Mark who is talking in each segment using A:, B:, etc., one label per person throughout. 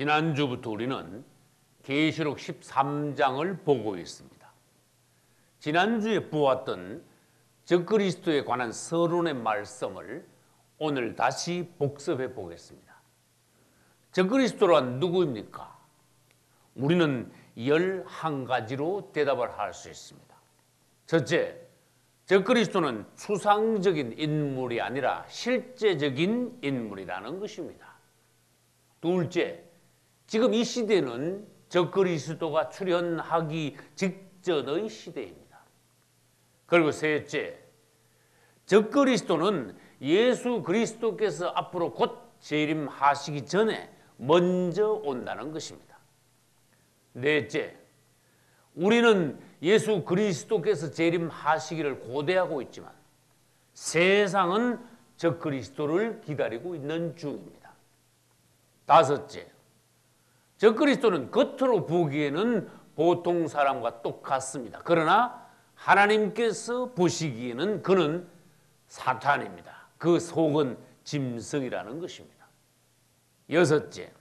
A: 지난주부터 우리는 계시록 13장을 보고 있습니다. 지난주에 보았던 적그리스도에 관한 서론의 말씀을 오늘 다시 복습해 보겠습니다. 적그리스도란 누구입니까? 우리는 11가지로 대답을 할 수 있습니다. 첫째, 적그리스도는 추상적인 인물이 아니라 실제적인 인물이라는 것입니다. 둘째, 지금 이 시대는 적그리스도가 출현하기 직전의 시대입니다. 그리고 셋째, 적그리스도는 예수 그리스도께서 앞으로 곧 재림하시기 전에 먼저 온다는 것입니다. 넷째, 우리는 예수 그리스도께서 재림하시기를 고대하고 있지만 세상은 적그리스도를 기다리고 있는 중입니다. 다섯째, 적그리스도는 겉으로 보기에는 보통 사람과 똑같습니다. 그러나 하나님께서 보시기에는 그는 사탄입니다. 그 속은 짐승이라는 것입니다. 여섯째,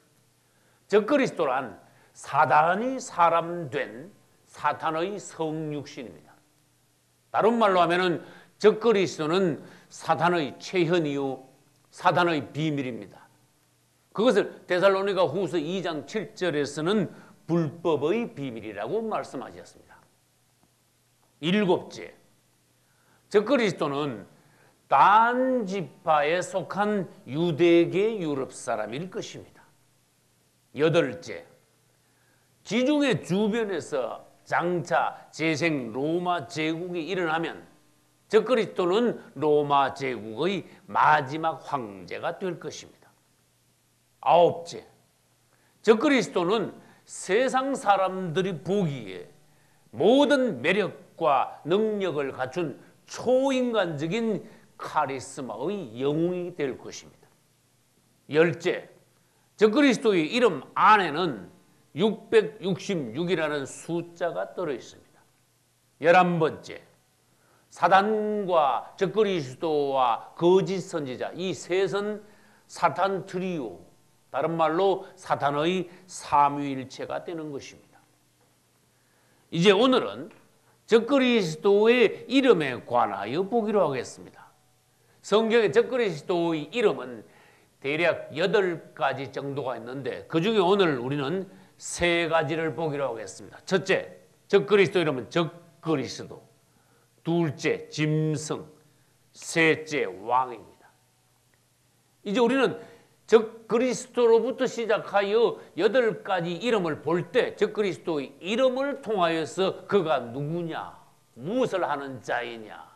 A: 적그리스도란 사단이 사람 된 사탄의 성육신입니다. 다른 말로 하면은 적그리스도는 사탄의 체현이요 사탄의 비밀입니다. 그것을 데살로니가 후서 2장 7절에서는 불법의 비밀이라고 말씀하셨습니다. 일곱째, 적그리스도는 단 지파에 속한 유대계 유럽 사람일 것입니다. 여덟째, 지중해 주변에서 장차 재생 로마 제국이 일어나면 적그리스도는 로마 제국의 마지막 황제가 될 것입니다. 아홉째, 적그리스도는 세상 사람들이 보기에 모든 매력과 능력을 갖춘 초인간적인 카리스마의 영웅이 될 것입니다. 열째, 적그리스도의 이름 안에는 666이라는 숫자가 들어있습니다. 11번째, 사단과 적그리스도와 거짓 선지자 이 셋은 사탄 트리오, 다른 말로 사탄의 삼위일체가 되는 것입니다. 이제 오늘은 적그리스도의 이름에 관하여 보기로 하겠습니다. 성경의 적그리스도의 이름은 대략 8가지 정도가 있는데 그중에 오늘 우리는 3가지를 보기로 하겠습니다. 첫째, 적그리스도 이름은 적그리스도. 둘째, 짐승. 셋째, 왕입니다. 이제 우리는 적그리스도로부터 시작하여 8가지 이름을 볼 때 적그리스도의 이름을 통하여서 그가 누구냐, 무엇을 하는 자이냐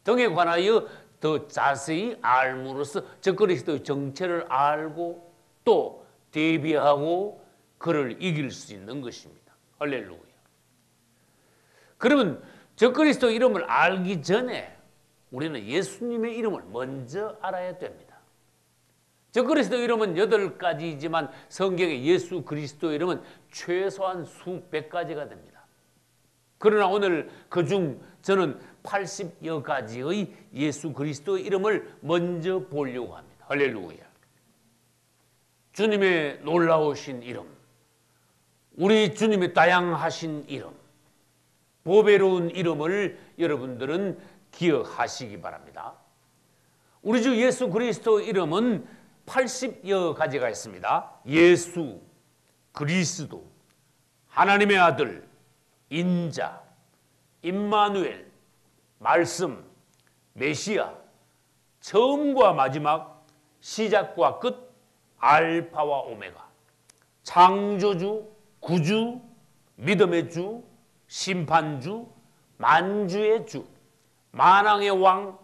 A: 등에 관하여 더 자세히 알므로써 적그리스도의 정체를 알고 또 대비하고 그를 이길 수 있는 것입니다. 할렐루야. 그러면 적그리스도 이름을 알기 전에 우리는 예수님의 이름을 먼저 알아야 됩니다. 적그리스도 이름은 8가지이지만 성경의 예수 그리스도 이름은 최소한 수백 가지가 됩니다. 그러나 오늘 그중 저는 80여 가지의 예수 그리스도 이름을 먼저 보려고 합니다. 할렐루야. 주님의 놀라우신 이름, 우리 주님의 다양하신 이름, 보배로운 이름을 여러분들은 기억하시기 바랍니다. 우리 주 예수 그리스도 이름은 80여 가지가 있습니다. 예수, 그리스도, 하나님의 아들, 인자, 임마누엘, 말씀, 메시아, 처음과 마지막, 시작과 끝, 알파와 오메가, 창조주, 구주, 믿음의 주, 심판주, 만주의 주, 만왕의 왕,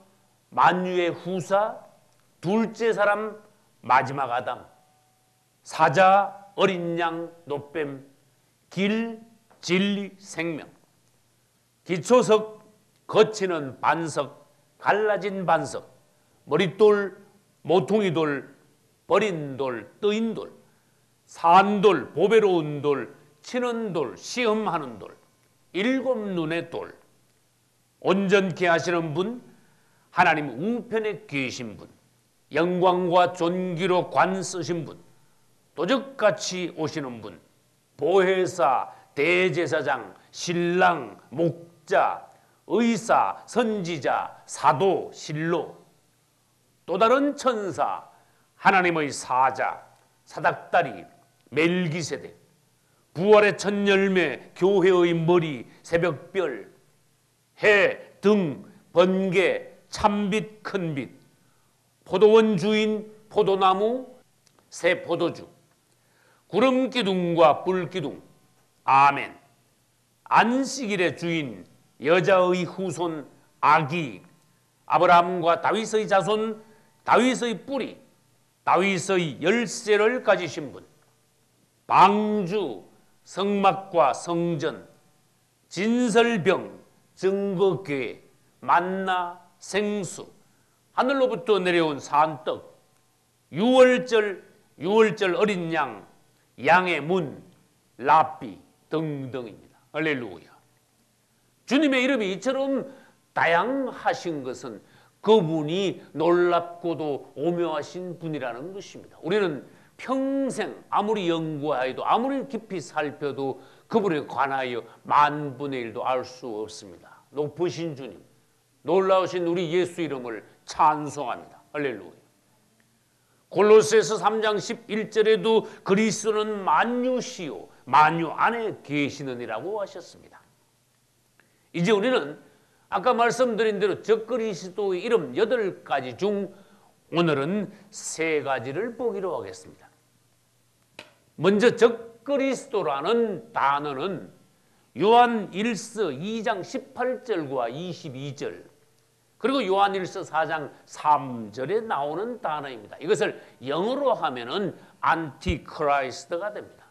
A: 만유의 후사, 둘째 사람, 마지막 아담, 사자, 어린 양, 노뱀, 길, 진리, 생명, 기초석, 거치는 반석, 갈라진 반석, 머릿돌, 모퉁이돌, 버린 돌, 뜨인 돌, 산돌, 보배로운 돌, 치는 돌, 시험하는 돌, 7 눈의 돌, 온전케 하시는 분, 하나님 우편에 계신 분, 영광과 존귀로 관 쓰신 분, 도적같이 오시는 분, 보혜사, 대제사장, 신랑, 목자, 의사, 선지자, 사도, 실로, 또 다른 천사, 하나님의 사자, 사닥다리, 멜기세덱, 부활의 첫 열매, 교회의 머리, 새벽별, 해, 등, 번개, 참빛, 큰빛, 포도원 주인, 포도나무, 새 포도주, 구름기둥과 뿔기둥, 아멘, 안식일의 주인, 여자의 후손, 아기, 아브라함과 다윗의 자손, 다윗의 뿌리, 다윗의 열쇠를 가지신 분, 방주, 성막과 성전, 진설병, 증거궤, 만나, 생수, 하늘로부터 내려온 산떡, 유월절 어린 양, 양의 문, 랍비 등등입니다. 할렐루야. 주님의 이름이 이처럼 다양하신 것은 그분이 놀랍고도 오묘하신 분이라는 것입니다. 우리는 평생 아무리 연구하여도 아무리 깊이 살펴도 그분에 관하여 만분의 일도 알 수 없습니다. 높으신 주님, 놀라우신 우리 예수 이름을 찬송합니다. 할렐루야. 골로새서 3장 11절에도 그리스도는 만유시요 만유 안에 계시느니라고 하셨습니다. 이제 우리는 아까 말씀드린 대로 적그리스도의 이름 8가지 중 오늘은 3가지를 보기로 하겠습니다. 먼저 적그리스도라는 단어는 요한 1서 2장 18절과 22절 그리고 요한 1서 4장 3절에 나오는 단어입니다. 이것을 영어로 하면은 안티크라이스트가 됩니다.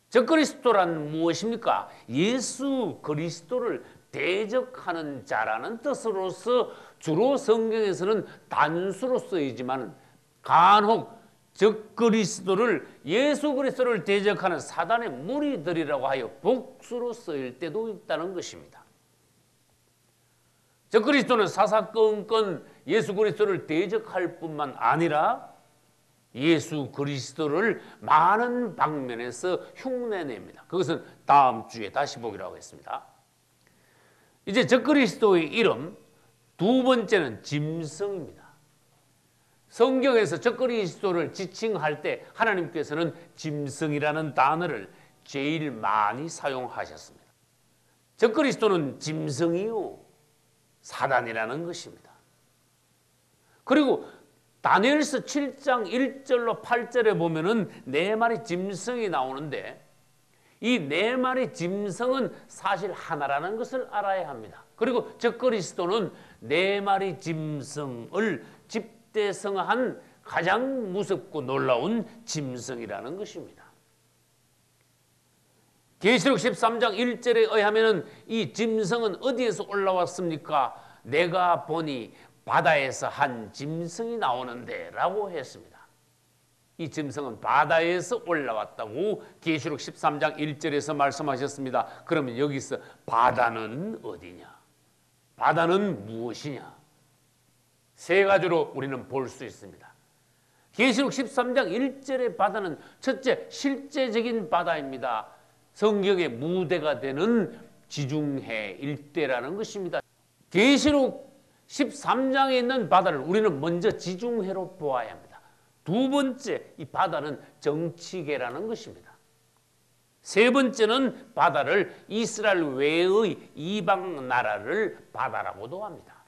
A: 적그리스도란 무엇입니까? 예수 그리스도를 대적하는 자라는 뜻으로서 주로 성경에서는 단수로 쓰이지만 간혹 적그리스도를 예수 그리스도를 대적하는 사단의 무리들이라고 하여 복수로 쓰일 때도 있다는 것입니다. 적그리스도는 사사건건 예수 그리스도를 대적할 뿐만 아니라 예수 그리스도를 많은 방면에서 흉내냅니다. 그것은 다음 주에 다시 보기로 하겠습니다. 이제 적그리스도의 이름 두 번째는 짐승입니다. 성경에서 적그리스도를 지칭할 때 하나님께서는 짐승이라는 단어를 제일 많이 사용하셨습니다. 적그리스도는 짐승이요 사단이라는 것입니다. 그리고 다니엘서 7장 1절로 8절에 보면은 4마리 짐승이 나오는데 이 4마리 짐승은 사실 하나라는 것을 알아야 합니다. 그리고 적그리스도는 4마리 짐승을 집대성한 가장 무섭고 놀라운 짐승이라는 것입니다. 계시록 13장 1절에 의하면 이 짐승은 어디에서 올라왔습니까? 내가 보니 바다에서 한 짐승이 나오는데 라고 했습니다. 이 짐승은 바다에서 올라왔다고 계시록 13장 1절에서 말씀하셨습니다. 그러면 여기서 바다는 어디냐? 바다는 무엇이냐? 3가지로 우리는 볼 수 있습니다. 계시록 13장 1절의 바다는 첫째 실제적인 바다입니다. 성경의 무대가 되는 지중해 일대라는 것입니다. 계시록 13장에 있는 바다를 우리는 먼저 지중해로 보아야 합니다. 두 번째, 이 바다는 정치계라는 것입니다. 세 번째는 바다를 이스라엘 외의 이방 나라를 바다라고도 합니다.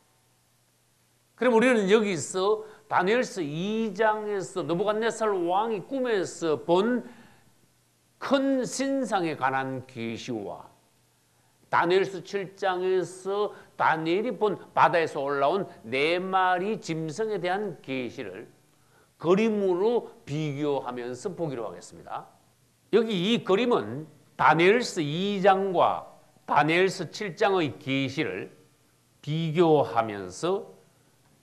A: 그럼 우리는 여기서 다니엘서 2장에서 느부갓네살 왕이 꿈에서 본 큰 신상에 관한 계시와 다니엘서 7장에서 다니엘이 본 바다에서 올라온 4마리 짐승에 대한 계시를 그림으로 비교하면서 보기로 하겠습니다. 여기 이 그림은 다니엘서 2장과 다니엘서 7장의 계시를 비교하면서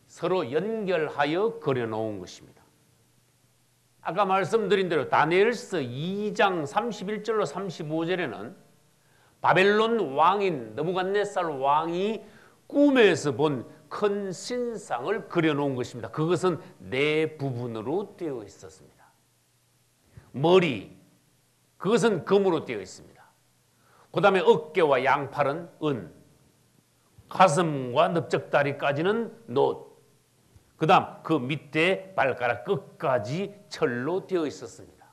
A: 서로 연결하여 그려놓은 것입니다. 아까 말씀드린 대로 다니엘서 2장 31절로 35절에는 바벨론 왕인 느부갓네살 왕이 꿈에서 본 큰 신상을 그려놓은 것입니다. 그것은 4부분으로 되어 있었습니다. 머리, 그것은 금으로 되어 있습니다. 그 다음에 어깨와 양팔은 은, 가슴과 넓적다리까지는 놋, 그 다음 그 밑에 발가락 끝까지 철로 되어 있었습니다.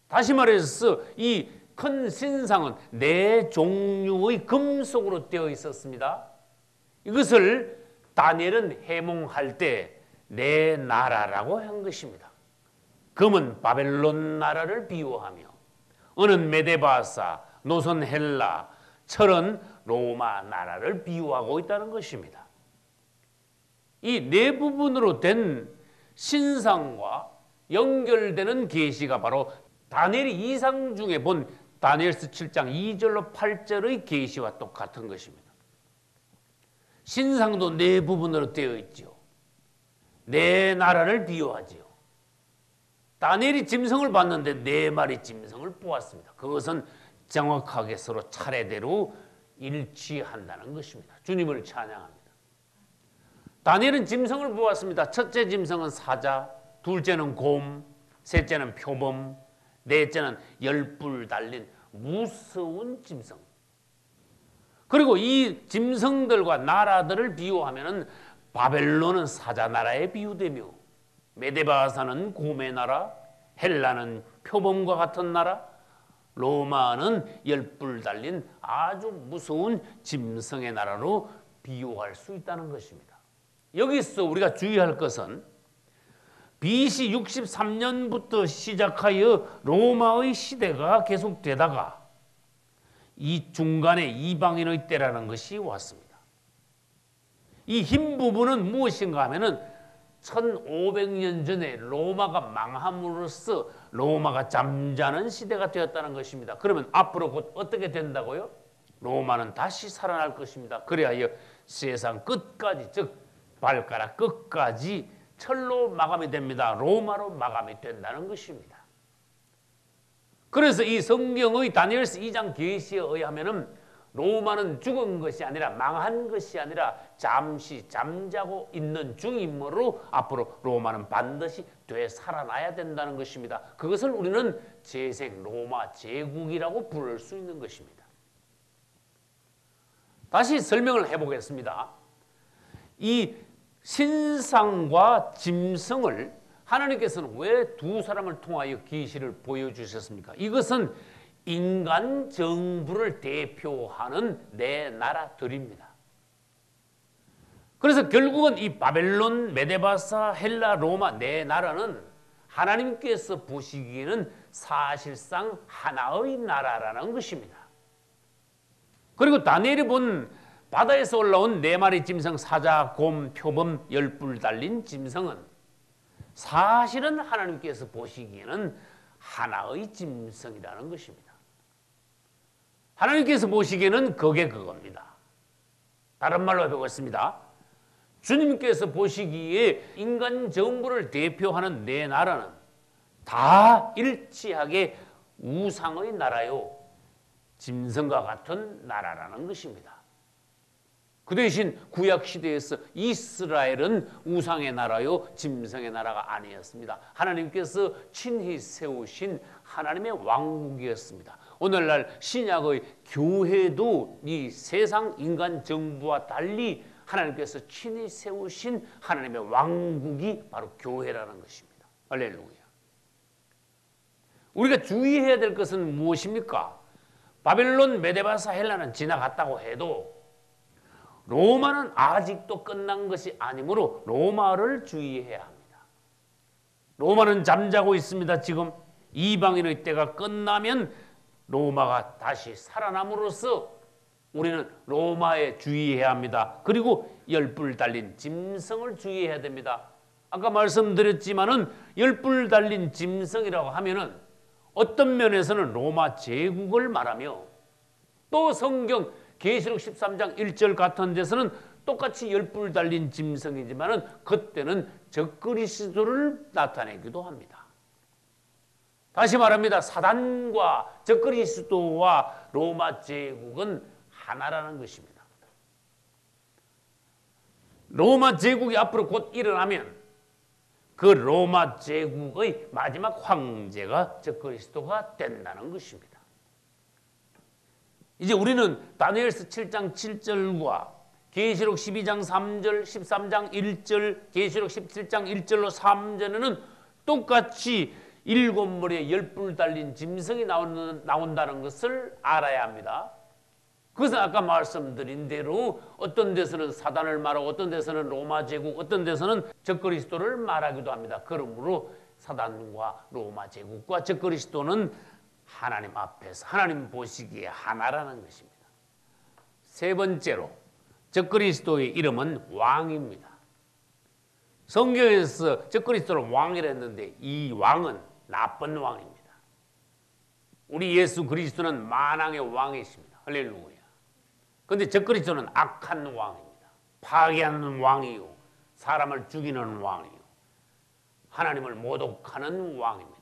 A: 다시 말해서 이 큰 신상은 4종류의 금속으로 되어 있었습니다. 이것을 다니엘은 해몽할 때 내 나라라고 한 것입니다. 금은 바벨론 나라를 비유하며, 은은 메데바사, 노선 헬라, 철은 로마 나라를 비유하고 있다는 것입니다. 이 네 부분으로 된 신상과 연결되는 계시가 바로 다니엘이 이상 중에 본 다니엘서 7장 2절로 8절의 계시와 똑같은 것입니다. 신상도 네 부분으로 되어 있지요. 네 나라를 비유하지요. 다니엘이 짐승을 봤는데 4마리 짐승을 보았습니다. 그것은 정확하게 서로 차례대로 일치한다는 것입니다. 주님을 찬양합니다. 다니엘은 짐승을 보았습니다. 첫째 짐승은 사자, 둘째는 곰, 셋째는 표범, 넷째는 10뿔 달린 무서운 짐승. 그리고 이 짐승들과 나라들을 비유하면 바벨론은 사자 나라에 비유되며, 메데바사는 곰의 나라, 헬라는 표범과 같은 나라, 로마는 10뿔 달린 아주 무서운 짐승의 나라로 비유할 수 있다는 것입니다. 여기서 우리가 주의할 것은 BC 63년부터 시작하여 로마의 시대가 계속되다가 이 중간에 이방인의 때라는 것이 왔습니다. 이 흰 부분은 무엇인가 하면은 1500년 전에 로마가 망함으로써 로마가 잠자는 시대가 되었다는 것입니다. 그러면 앞으로 곧 어떻게 된다고요? 로마는 다시 살아날 것입니다. 그래야 세상 끝까지, 즉 발가락 끝까지 철로 마감이 됩니다. 로마로 마감이 된다는 것입니다. 그래서 이 성경의 다니엘서 2장 계시에 의하면은 로마는 죽은 것이 아니라, 망한 것이 아니라 잠시 잠자고 있는 중이므로 앞으로 로마는 반드시 되살아나야 된다는 것입니다. 그것을 우리는 재생 로마 제국이라고 부를 수 있는 것입니다. 다시 설명을 해보겠습니다. 이 신상과 짐승을 하나님께서는 왜 두 사람을 통하여 계시를 보여주셨습니까? 이것은 인간 정부를 대표하는 네 나라들입니다. 그래서 결국은 이 바벨론, 메데바사, 헬라, 로마 네 나라는 하나님께서 보시기에는 사실상 하나의 나라라는 것입니다. 그리고 다니엘이 본 바다에서 올라온 4마리 짐승, 사자, 곰, 표범, 10뿔 달린 짐승은 사실은 하나님께서 보시기에는 하나의 짐승이라는 것입니다. 하나님께서 보시기에는 그게 그겁니다. 다른 말로 해보겠습니다. 주님께서 보시기에 인간 정부를 대표하는 네 나라는 다 일치하게 우상의 나라요, 짐승과 같은 나라라는 것입니다. 그 대신 구약시대에서 이스라엘은 우상의 나라요, 짐승의 나라가 아니었습니다. 하나님께서 친히 세우신 하나님의 왕국이었습니다. 오늘날 신약의 교회도 이 세상 인간 정부와 달리 하나님께서 친히 세우신 하나님의 왕국이 바로 교회라는 것입니다. 할렐루야. 우리가 주의해야 될 것은 무엇입니까? 바벨론, 메데바사, 헬라는 지나갔다고 해도 로마는 아직도 끝난 것이 아니므로 로마를 주의해야 합니다. 로마는 잠자고 있습니다. 지금 이방인의 때가 끝나면 로마가 다시 살아남으로써 우리는 로마에 주의해야 합니다. 그리고 10뿔 달린 짐승을 주의해야 됩니다. 아까 말씀드렸지만은 10뿔 달린 짐승이라고 하면은 어떤 면에서는 로마 제국을 말하며, 또 성경 계시록 13장 1절 같은 데서는 똑같이 10뿔 달린 짐승이지만은 그때는 적그리스도를 나타내기도 합니다. 다시 말합니다. 사단과 적그리스도와 로마 제국은 하나라는 것입니다. 로마 제국이 앞으로 곧 일어나면 그 로마 제국의 마지막 황제가 적그리스도가 된다는 것입니다. 이제 우리는 다니엘서 7장 7절과 계시록 12장 3절, 13장 1절, 계시록 17장 1절로 3절에는 똑같이 7머리에 10뿔 달린 짐승이 나온다는 것을 알아야 합니다. 그것은 아까 말씀드린 대로 어떤 데서는 사단을 말하고 어떤 데서는 로마 제국, 어떤 데서는 적그리스도를 말하기도 합니다. 그러므로 사단과 로마 제국과 적그리스도는 하나님 앞에서 하나님 보시기에 하나라는 것입니다. 세 번째로 적그리스도의 이름은 왕입니다. 성경에서 적그리스도를 왕이라 했는데 이 왕은 나쁜 왕입니다. 우리 예수 그리스도는 만왕의 왕이십니다. 할렐루야. 그런데 적그리스도는 악한 왕입니다. 파괴하는 왕이요, 사람을 죽이는 왕이요, 하나님을 모독하는 왕입니다.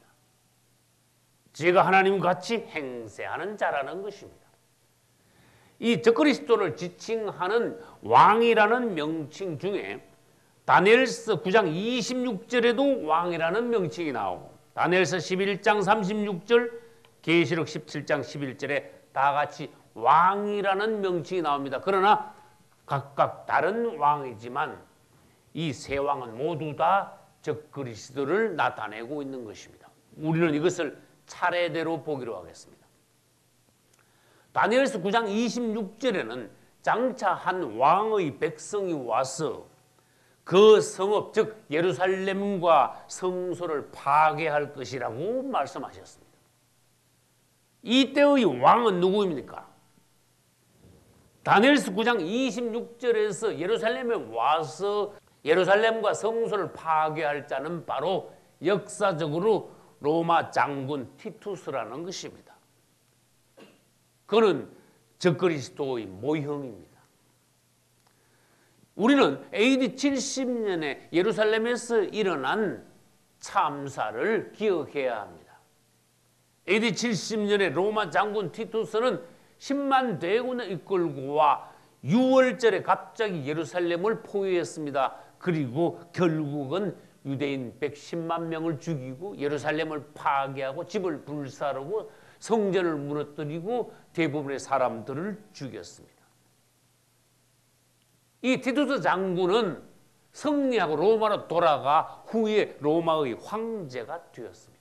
A: 제가 하나님같이 행세하는 자라는 것입니다. 이 적그리스도를 지칭하는 왕이라는 명칭 중에 다니엘서 9장 26절에도 왕이라는 명칭이 나오고 다니엘서 11장 36절, 계시록 17장 11절에 다 같이 왕이라는 명칭이 나옵니다. 그러나 각각 다른 왕이지만 이 세 왕은 모두 다 적그리스도를 나타내고 있는 것입니다. 우리는 이것을 차례대로 보기로 하겠습니다. 다니엘서 9장 26절에는 장차 한 왕의 백성이 와서 그 성읍 즉 예루살렘과 성소를 파괴할 것이라고 말씀하셨습니다. 이때의 왕은 누구입니까? 다니엘서 9장 26절에서 예루살렘에 와서 예루살렘과 성소를 파괴할 자는 바로 역사적으로 로마 장군 티투스라는 것입니다. 그는 적그리스도의 모형입니다. 우리는 AD 70년에 예루살렘에서 일어난 참사를 기억해야 합니다. AD 70년에 로마 장군 티투스는 10만 대군을 이끌고 와 6월절에 갑자기 예루살렘을 포위했습니다. 그리고 결국은 유대인 110만 명을 죽이고 예루살렘을 파괴하고 집을 불사르고 성전을 무너뜨리고 대부분의 사람들을 죽였습니다. 이 티투스 장군은 승리하고 로마로 돌아가 후에 로마의 황제가 되었습니다.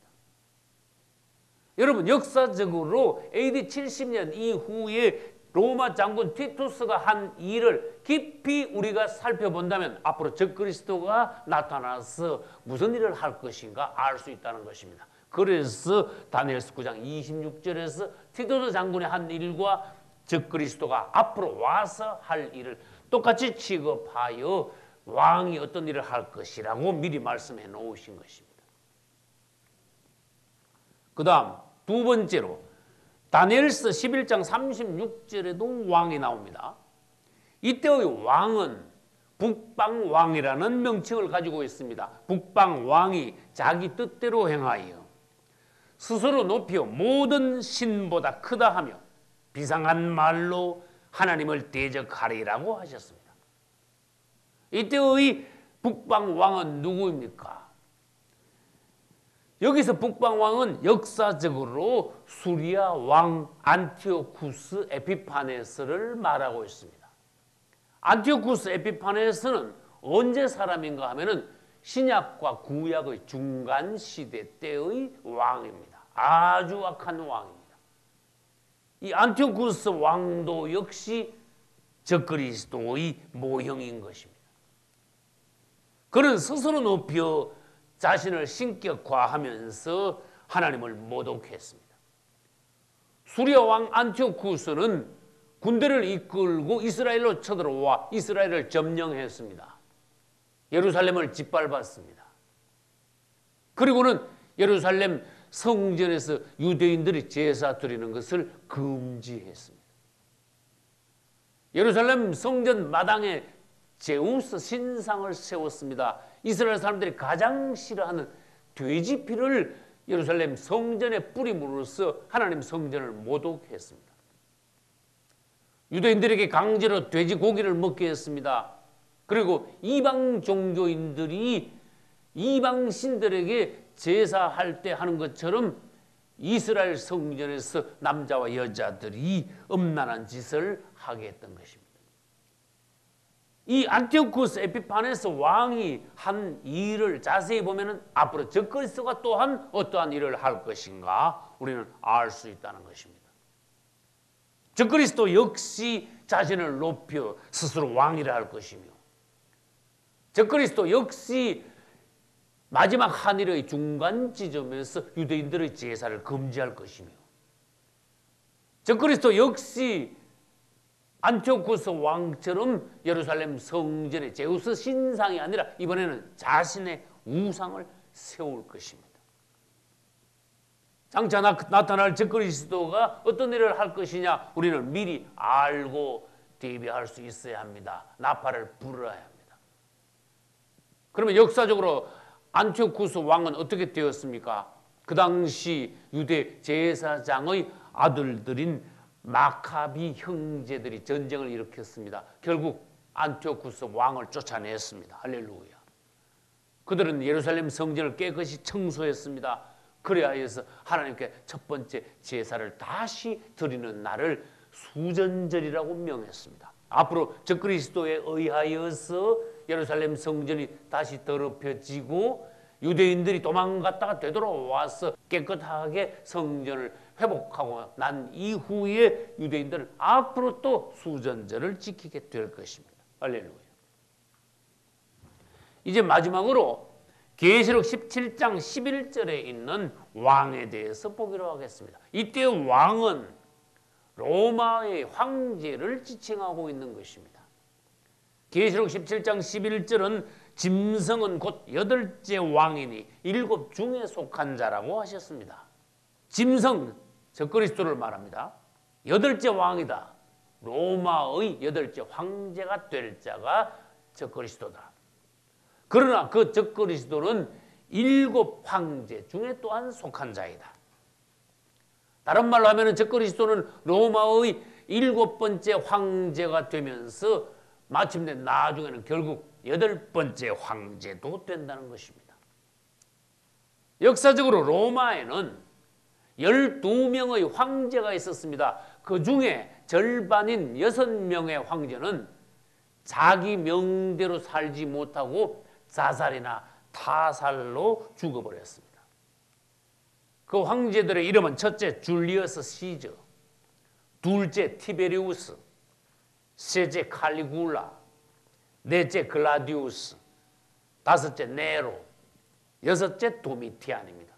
A: 여러분, 역사적으로 AD 70년 이후에 로마 장군 티투스가 한 일을 깊이 우리가 살펴본다면 앞으로 적그리스도가 나타나서 무슨 일을 할 것인가 알 수 있다는 것입니다. 그래서 다니엘서 9장 26절에서 티투스 장군의 한 일과 적그리스도가 앞으로 와서 할 일을 똑같이 취급하여 왕이 어떤 일을 할 것이라고 미리 말씀해 놓으신 것입니다. 그 다음 두 번째로 다니엘서 11장 36절에도 왕이 나옵니다. 이때의 왕은 북방왕이라는 명칭을 가지고 있습니다. 북방왕이 자기 뜻대로 행하여 스스로 높여 모든 신보다 크다 하며 비상한 말로 하나님을 대적하리라고 하셨습니다. 이때의 북방왕은 누구입니까? 여기서 북방왕은 역사적으로 수리아 왕 안티오쿠스 에피파네스를 말하고 있습니다. 안티오쿠스 에피파네스는 언제 사람인가 하면은 신약과 구약의 중간 시대 때의 왕입니다. 아주 악한 왕입니다. 이 안티오쿠스 왕도 역시 적그리스도의 모형인 것입니다. 그는 스스로 높여 자신을 신격화하면서 하나님을 모독했습니다. 수리아 왕 안티오쿠스는 군대를 이끌고 이스라엘로 쳐들어와 이스라엘을 점령했습니다. 예루살렘을 짓밟았습니다. 그리고는 예루살렘 성전에서 유대인들이 제사 드리는 것을 금지했습니다. 예루살렘 성전 마당에 제우스 신상을 세웠습니다. 이스라엘 사람들이 가장 싫어하는 돼지 피를 예루살렘 성전에 뿌림으로써 하나님 성전을 모독했습니다. 유대인들에게 강제로 돼지 고기를 먹게 했습니다. 그리고 이방 종교인들이 이방신들에게 제사할 때 하는 것처럼 이스라엘 성전에서 남자와 여자들이 음란한 짓을 하게 했던 것입니다. 이 안티오쿠스 에피파네스 왕이 한 일을 자세히 보면 앞으로 적그리스도가 또한 어떠한 일을 할 것인가 우리는 알 수 있다는 것입니다. 적그리스도 역시 자신을 높여 스스로 왕이라 할 것이며, 적그리스도 역시 마지막 한일의 중간 지점에서 유대인들의 제사를 금지할 것이며, 적그리스도 역시 안티오쿠스 왕처럼 예루살렘 성전에 제우스 신상이 아니라 이번에는 자신의 우상을 세울 것입니다. 장차 나타날 적그리스도가 어떤 일을 할 것이냐 우리는 미리 알고 대비할 수 있어야 합니다. 나팔을 불어야 합니다. 그러면 역사적으로 안티오쿠스 왕은 어떻게 되었습니까? 그 당시 유대 제사장의 아들들인 마카비 형제들이 전쟁을 일으켰습니다. 결국 안티오쿠스 왕을 쫓아냈습니다. 할렐루야. 그들은 예루살렘 성전을 깨끗이 청소했습니다. 그래야 해서 하나님께 첫 번째 제사를 다시 드리는 날을 수전절이라고 명했습니다. 앞으로 적그리스도에 의하여서 예루살렘 성전이 다시 더럽혀지고 유대인들이 도망갔다가 되돌아와서 깨끗하게 성전을 회복하고 난 이후에 유대인들은 앞으로 또 수전절을 지키게 될 것입니다. 할렐루야. 이제 마지막으로 계시록 17장 11절에 있는 왕에 대해서 보기로 하겠습니다. 이때 왕은 로마의 황제를 지칭하고 있는 것입니다. 계시록 17장 11절은 짐승은 곧 8째 왕이니 7 중에 속한 자라고 하셨습니다. 짐승, 적그리스도를 말합니다. 8째 왕이다. 로마의 8째 황제가 될 자가 적그리스도다. 그러나 그 적그리스도는 7 황제 중에 또한 속한 자이다. 다른 말로 하면 적그리스도는 로마의 7번째 황제가 되면서 마침내 나중에는 결국 8번째 황제도 된다는 것입니다. 역사적으로 로마에는 12명의 황제가 있었습니다. 그 중에 절반인 6명의 황제는 자기 명대로 살지 못하고 자살이나 타살로 죽어버렸습니다. 그 황제들의 이름은 첫째 줄리어스 시저, 둘째 티베리우스, 셋째 칼리굴라, 넷째 글라디우스, 다섯째 네로, 여섯째 도미티안입니다.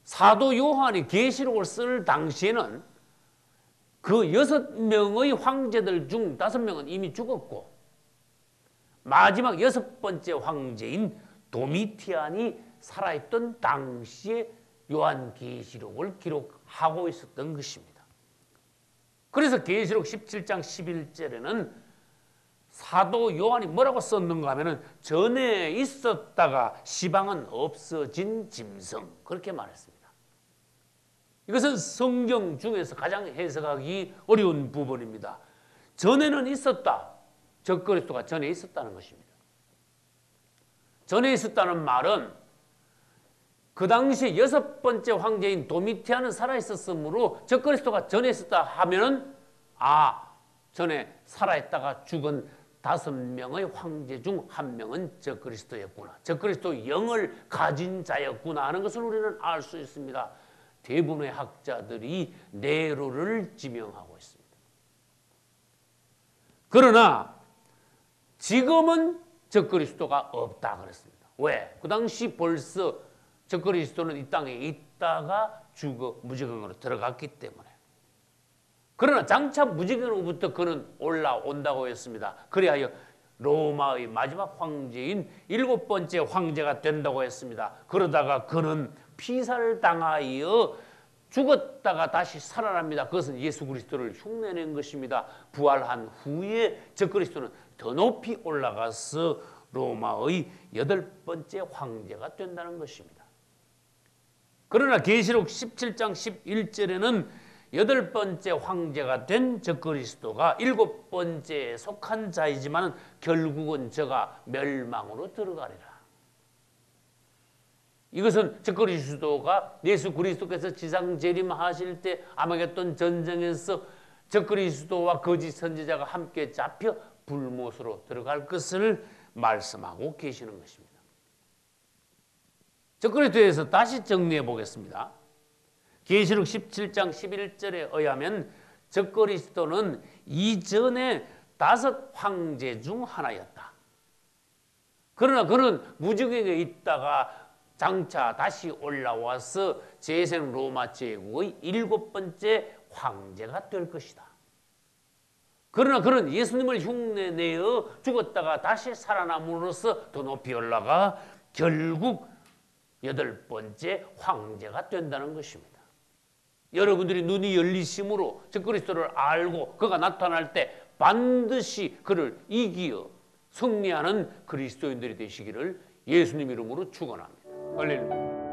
A: 사도 요한이 계시록을 쓸 당시에는 그 6명의 황제들 중 5명은 이미 죽었고 마지막 6번째 황제인 도미티안이 살아있던 당시에 요한계시록을 기록하고 있었던 것입니다. 그래서 계시록 17장 11절에는 사도 요한이 뭐라고 썼는가 하면 전에 있었다가 시방은 없어진 짐승, 그렇게 말했습니다. 이것은 성경 중에서 가장 해석하기 어려운 부분입니다. 전에는 있었다. 적그리스도가 전에 있었다는 것입니다. 전에 있었다는 말은 그 당시 6번째 황제인 도미티안은 살아있었으므로 적그리스도가 전에 있었다 하면은 전에 살아있다가 죽은 5명의 황제 중 1명은 적그리스도였구나. 적그리스도 영을 가진 자였구나 하는 것을 우리는 알 수 있습니다. 대부분의 학자들이 네로를 지명하고 있습니다. 그러나 지금은 적그리스도가 없다 그랬습니다. 왜? 그 당시 벌써 적그리스도는 이 땅에 있다가 죽어 무지경으로 들어갔기 때문에. 그러나 장차 무지경으로부터 그는 올라온다고 했습니다. 그리하여 로마의 마지막 황제인 7번째 황제가 된다고 했습니다. 그러다가 그는 피살을 당하여 죽었다가 다시 살아납니다. 그것은 예수 그리스도를 흉내낸 것입니다. 부활한 후에 적그리스도는 더 높이 올라가서 로마의 8번째 황제가 된다는 것입니다. 그러나 계시록 17장 11절에는 8번째 황제가 된 적그리스도가 7번째에 속한 자이지만 결국은 저가 멸망으로 들어가리라. 이것은 적그리스도가 예수 그리스도께서 지상 재림하실 때 아마겟돈 전쟁에서 적그리스도와 거짓 선지자가 함께 잡혀 불못으로 들어갈 것을 말씀하고 계시는 것입니다. 적그리스도에서 다시 정리해 보겠습니다. 계시록 17장 11절에 의하면 적그리스도는 이전에 5 황제 중 하나였다. 그러나 그는 무적에게 있다가 장차 다시 올라와서 재생 로마 제국의 7번째 황제가 될 것이다. 그러나 그는 예수님을 흉내내어 죽었다가 다시 살아남으로써 더 높이 올라가 결국 8번째 황제가 된다는 것입니다. 여러분들이 눈이 열리심으로 적그리스도를 알고 그가 나타날 때 반드시 그를 이기어 승리하는 그리스도인들이 되시기를 예수님 이름으로 축원합니다. 할렐루야.